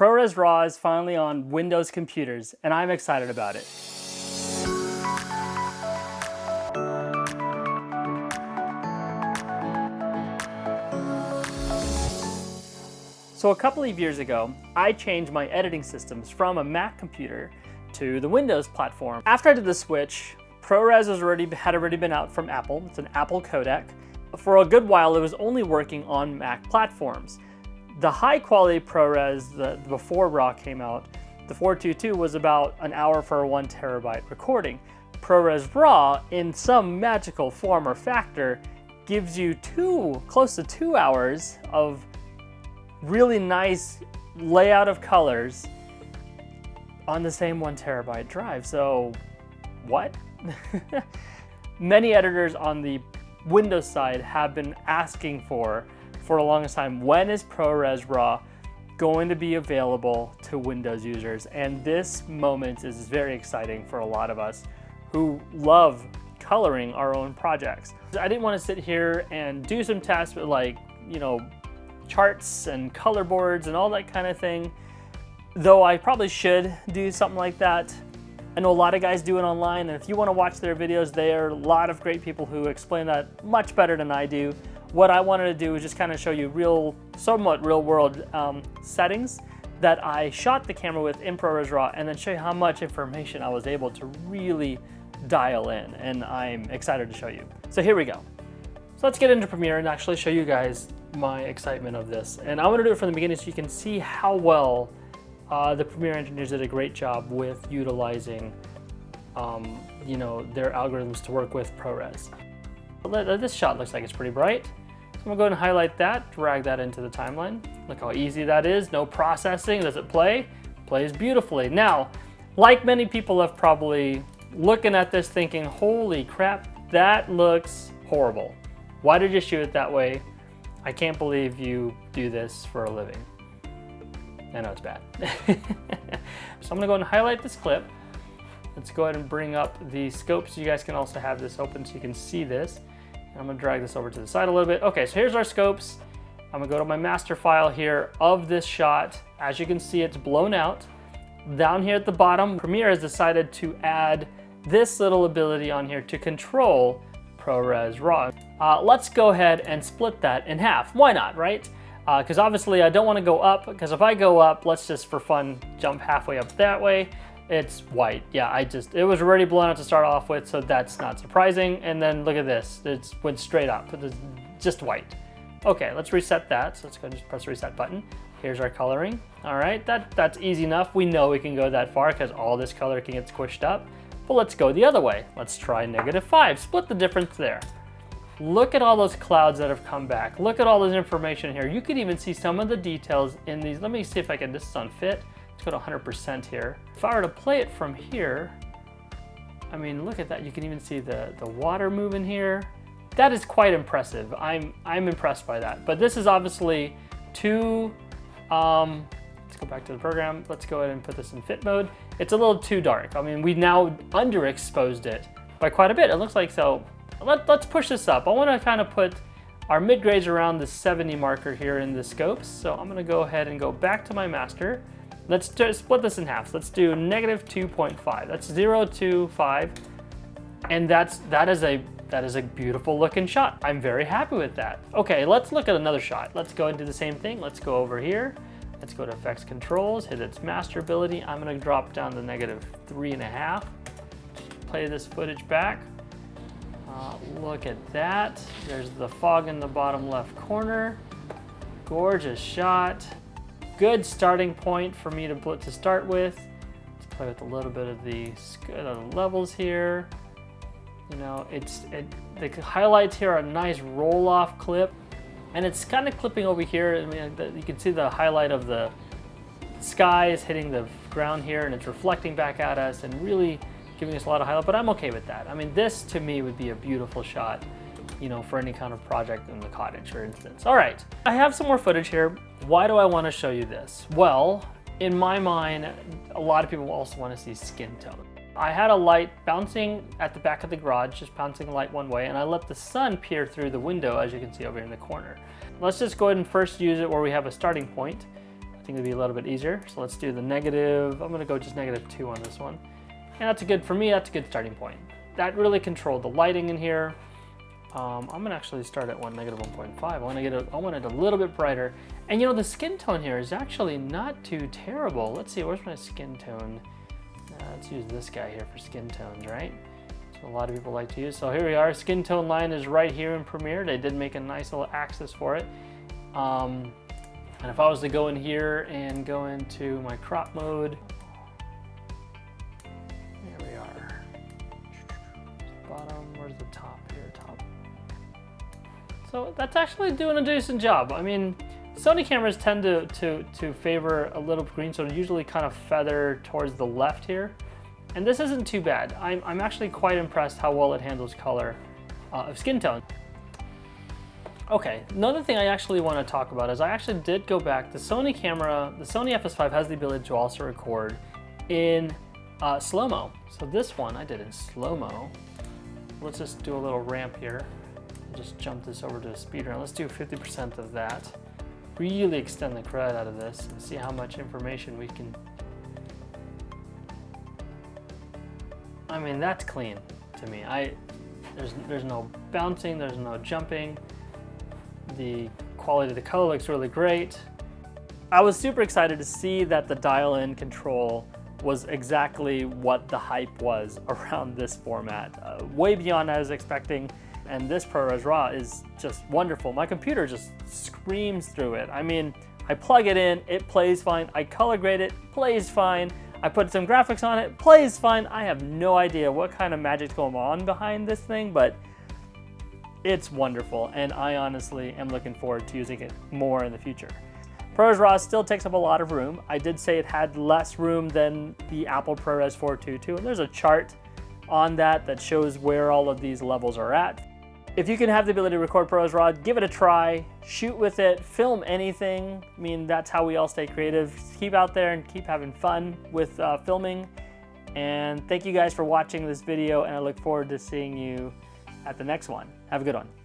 ProResRAW is finally on Windows computers, and I'm excited about it. So a couple of years ago, I changed my editing systems from a Mac computer to the Windows platform. After I did the switch, ProRes had already been out from Apple. It's an Apple codec. For a good while, it was only working on Mac platforms. The high quality ProRes, before RAW came out, the 422 was about an hour for a 1 terabyte recording. ProResRAW, in some magical form or factor, gives you close to 2 hours of really nice layout of colors on the same 1 terabyte drive. So what? Many editors on the Windows side have been asking for the longest time, when is ProResRAW going to be available to Windows users? And this moment is very exciting for a lot of us who love coloring our own projects. I didn't want to sit here and do some tests with, like, you know, charts and color boards and all that kind of thing, though I probably should do something like that. I know a lot of guys do it online, and if you want to watch their videos, there are a lot of great people who explain that much better than I do. What I wanted to do is just kind of show you somewhat real world settings that I shot the camera with in ProResRAW, and then show you how much information I was able to really dial in, and I'm excited to show you. So here we go. So let's get into Premiere and actually show you guys my excitement of this. And I want to do it from the beginning so you can see how well the Premiere engineers did a great job with utilizing you know, their algorithms to work with ProRes. This shot looks like it's pretty bright. So I'm gonna go ahead and highlight that, drag that into the timeline. Look how easy that is, no processing. Does it play? Plays beautifully. Now, like many people have probably looking at this thinking, holy crap, that looks horrible. Why did you shoot it that way? I can't believe you do this for a living. I know it's bad. So I'm gonna go ahead and highlight this clip. Let's go ahead and bring up the scope so you guys can also have this open so you can see this. I'm gonna drag this over to the side a little bit. Okay, so here's our scopes. I'm gonna go to my master file here of this shot. As you can see, it's blown out. Down here at the bottom, Premiere has decided to add this little ability on here to control ProResRAW. Let's go ahead and split that in half. Why not, right? Because obviously I don't want to go up, because if I go up, let's just for fun jump halfway up that way. It's white. Yeah, it was already blown out to start off with, so that's not surprising. And then look at this, it went straight up. It's just white. Okay, let's reset that. So let's go ahead and just press the reset button. Here's our coloring. All right, that's easy enough. We know we can go that far because all this color can get squished up. But let's go the other way. Let's try -5, split the difference there. Look at all those clouds that have come back. Look at all this information here. You could even see some of the details in these. Let me see if I can, this is on fit. Let's go to 100% here. If I were to play it from here, I mean, look at that. You can even see the water moving here. That is quite impressive. I'm impressed by that. But this is obviously too, let's go back to the program. Let's go ahead and put this in fit mode. It's a little too dark. I mean, we now underexposed it by quite a bit. It looks like so. Let's push this up. I want to kind of put our mid-grades around the 70 marker here in the scopes. So I'm going to go ahead and go back to my master. Let's split this in half. So let's do -2.5. That's 0 to 5, and that is a beautiful looking shot. I'm very happy with that. Okay, let's look at another shot. Let's go and do the same thing. Let's go over here. Let's go to Effects Controls, hit its master ability. I'm going to drop down to -3.5. Play this footage back. Look at that. There's the fog in the bottom left corner. Gorgeous shot. Good starting point for me to start with. Let's play with a little bit of the levels here. You know, the highlights here are a nice roll-off clip, and it's kind of clipping over here. I mean, you can see the highlight of the sky is hitting the ground here, and it's reflecting back at us and really giving us a lot of highlight, but I'm okay with that. I mean, this to me would be a beautiful shot, you know, for any kind of project in the cottage, for instance. All right, I have some more footage here. Why do I want to show you this? Well, in my mind, a lot of people also want to see skin tone. I had a light bouncing at the back of the garage, just bouncing the light one way, and I let the sun peer through the window, as you can see over here in the corner. Let's just go ahead and first use it where we have a starting point. I think it'd be a little bit easier. So let's do the negative. I'm gonna go just -2 on this one. And that's a good, for me, that's a good starting point. That really controlled the lighting in here. I'm gonna actually start at -1.5. I want it a little bit brighter. And you know, the skin tone here is actually not too terrible. Let's see, where's my skin tone? Let's use this guy here for skin tones, right? So a lot of people like to use. So here we are, skin tone line is right here in Premiere. They did make a nice little axis for it. And if I was to go in here and go into my crop mode, there we are. Bottom, where's the top here, top. So that's actually doing a decent job. I mean, Sony cameras tend to favor a little green, so usually kind of feather towards the left here. And this isn't too bad. I'm actually quite impressed how well it handles color of skin tone. Okay, another thing I actually want to talk about is I actually did go back. The Sony camera, the Sony FS5 has the ability to also record in slow-mo. So this one I did in slow-mo. Let's just do a little ramp here. Just jump this over to a speeder, and let's do 50% of that. Really extend the crud out of this and see how much information we can. I mean, that's clean to me. There's no bouncing, there's no jumping. The quality of the color looks really great. I was super excited to see that the dial-in control was exactly what the hype was around this format. Way beyond what I was expecting. And this ProResRAW is just wonderful. My computer just screams through it. I mean, I plug it in, it plays fine. I color grade it, plays fine. I put some graphics on it, plays fine. I have no idea what kind of magic's going on behind this thing, but it's wonderful. And I honestly am looking forward to using it more in the future. ProResRAW still takes up a lot of room. I did say it had less room than the Apple ProRes 422, and there's a chart on that shows where all of these levels are at. If you can have the ability to record ProResRAW, give it a try, shoot with it, film anything. I mean, that's how we all stay creative. Keep out there and keep having fun with filming. And thank you guys for watching this video, and I look forward to seeing you at the next one. Have a good one.